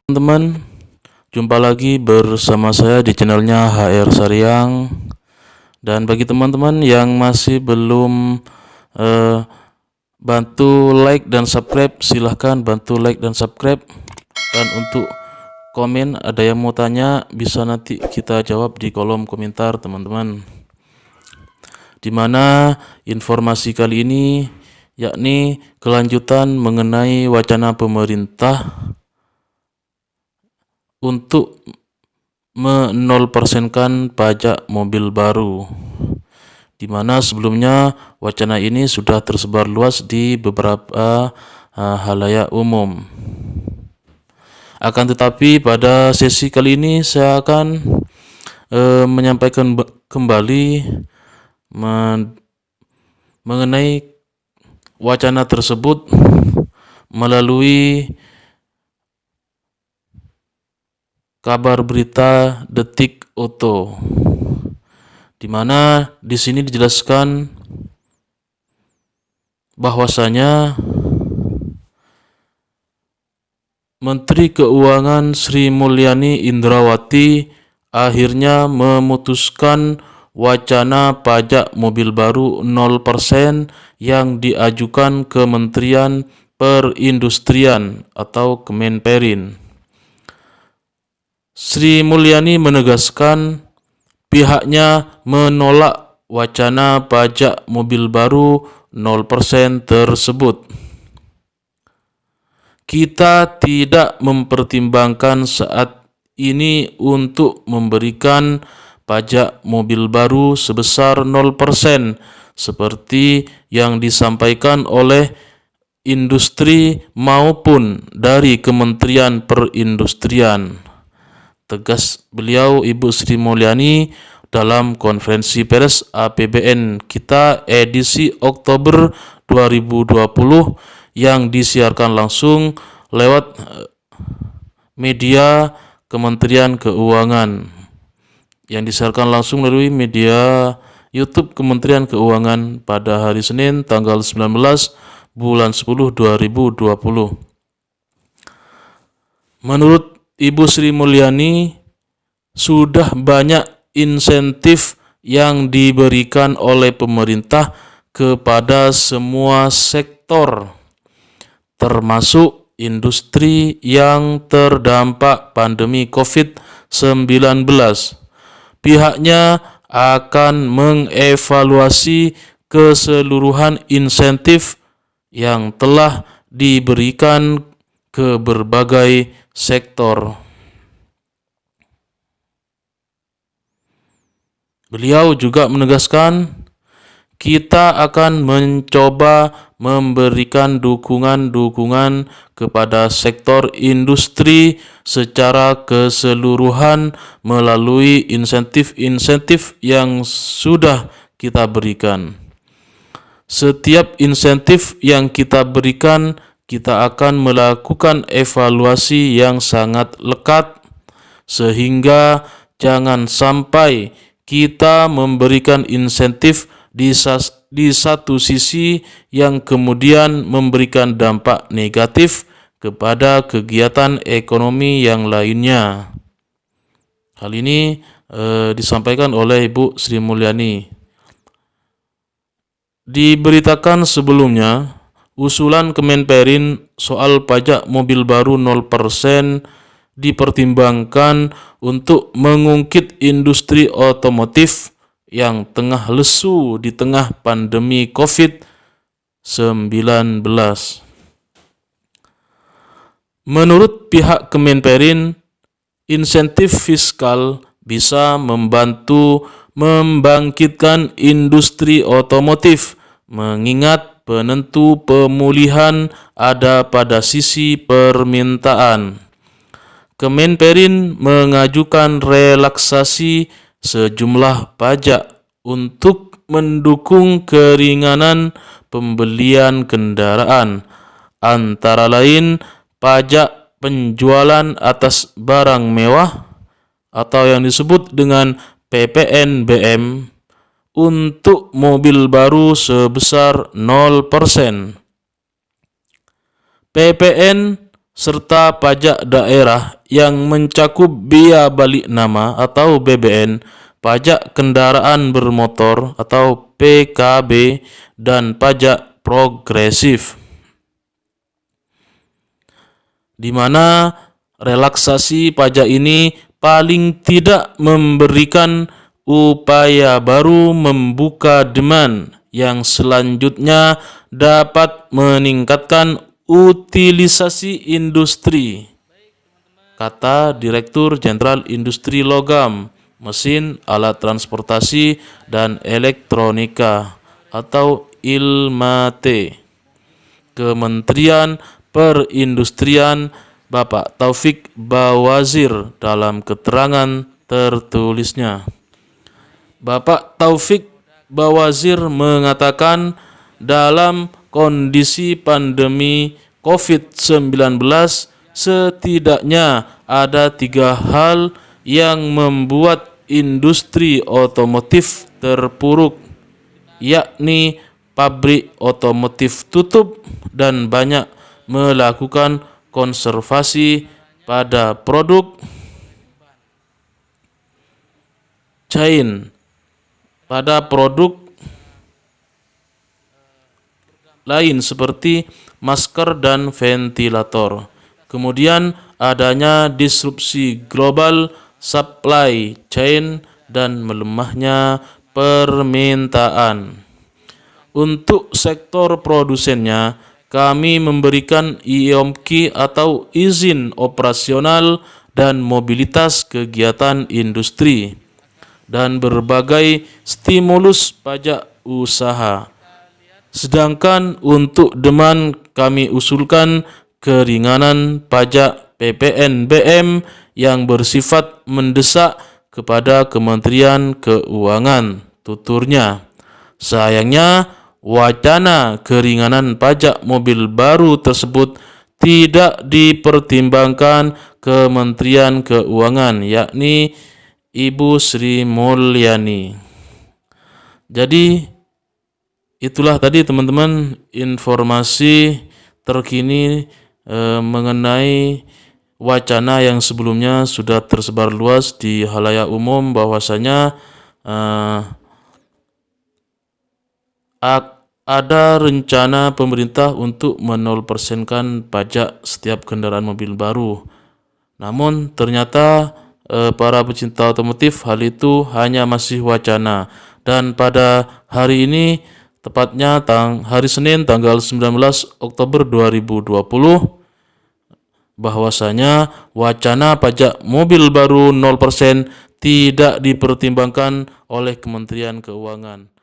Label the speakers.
Speaker 1: Teman-teman, jumpa lagi bersama saya di channelnya HR Sariang. Dan bagi teman-teman yang masih belum bantu like dan subscribe, silahkan bantu like dan subscribe. Dan untuk komen, ada yang mau tanya, bisa nanti kita jawab di kolom komentar teman-teman. Dimana informasi kali ini yakni kelanjutan mengenai wacana pemerintah untuk menolpersenkan pajak mobil baru, di mana sebelumnya wacana ini sudah tersebar luas di beberapa halayak umum. Akan tetapi pada sesi kali ini saya akan menyampaikan kembali mengenai wacana tersebut melalui kabar berita Detik Auto, di mana di sini dijelaskan bahwasanya Menteri Keuangan Sri Mulyani Indrawati akhirnya memutuskan wacana pajak mobil baru 0% yang diajukan Kementerian Perindustrian atau Kemenperin. Sri Mulyani menegaskan pihaknya menolak wacana pajak mobil baru 0% tersebut. Kita tidak mempertimbangkan saat ini untuk memberikan pajak mobil baru sebesar 0% seperti yang disampaikan oleh industri maupun dari Kementerian Perindustrian, tegas beliau Ibu Sri Mulyani dalam konferensi pers APBN kita edisi Oktober 2020 yang disiarkan langsung lewat media Kementerian Keuangan, yang disiarkan langsung melalui media YouTube Kementerian Keuangan pada hari Senin tanggal 19 bulan 10 2020. Menurut Ibu Sri Mulyani, sudah banyak insentif yang diberikan oleh pemerintah kepada semua sektor, termasuk industri yang terdampak pandemi COVID-19. Pihaknya akan mengevaluasi keseluruhan insentif yang telah diberikan ke berbagai sektor. Beliau juga menegaskan, kita akan mencoba memberikan dukungan-dukungan kepada sektor industri secara keseluruhan melalui insentif-insentif yang sudah kita berikan. Setiap insentif yang kita berikan, kita akan melakukan evaluasi yang sangat lekat, sehingga jangan sampai kita memberikan insentif di satu sisi yang kemudian memberikan dampak negatif kepada kegiatan ekonomi yang lainnya. Hal ini disampaikan oleh Ibu Sri Mulyani. Diberitakan sebelumnya, usulan Kemenperin soal pajak mobil baru 0% dipertimbangkan untuk mengungkit industri otomotif yang tengah lesu di tengah pandemi COVID-19. Menurut pihak Kemenperin, insentif fiskal bisa membantu membangkitkan industri otomotif, mengingat penentu pemulihan ada pada sisi permintaan. Kemenperin mengajukan relaksasi sejumlah pajak untuk mendukung keringanan pembelian kendaraan, antara lain pajak penjualan atas barang mewah atau yang disebut dengan PPNBM untuk mobil baru sebesar 0%. PPN serta pajak daerah yang mencakup biaya balik nama atau BBN, pajak kendaraan bermotor atau PKB, dan pajak progresif, di mana relaksasi pajak ini paling tidak memberikan upaya baru membuka demand yang selanjutnya dapat meningkatkan utilisasi industri, kata Direktur Jenderal Industri Logam, Mesin, Alat Transportasi, dan Elektronika atau ILMATE, Kementerian Perindustrian, Bapak Taufik Bawazir dalam keterangan tertulisnya. Bapak Taufik Bawazir mengatakan dalam kondisi pandemi COVID-19 setidaknya ada 3 hal yang membuat industri otomotif terpuruk, yakni pabrik otomotif tutup dan banyak melakukan konservasi pada produk lain seperti masker dan ventilator. Kemudian adanya disrupsi global supply chain dan melemahnya permintaan. Untuk sektor produsennya, kami memberikan IOMKI atau izin operasional dan mobilitas kegiatan industri dan berbagai stimulus pajak usaha. Sedangkan untuk demand kami usulkan keringanan pajak PPNBM yang bersifat mendesak kepada Kementerian Keuangan, tuturnya. Sayangnya, wacana keringanan pajak mobil baru tersebut tidak dipertimbangkan Kementerian Keuangan, yakni Ibu Sri Mulyani. Jadi itulah tadi teman-teman informasi terkini mengenai wacana yang sebelumnya sudah tersebar luas di halayak umum, bahwasanya ada rencana pemerintah untuk men0%kan pajak setiap kendaraan mobil baru. Namun ternyata para pecinta otomotif hal itu hanya masih wacana. Dan pada hari ini, tepatnya hari Senin tanggal 19 Oktober 2020, bahwasanya wacana pajak mobil baru 0% tidak dipertimbangkan oleh Kementerian Keuangan.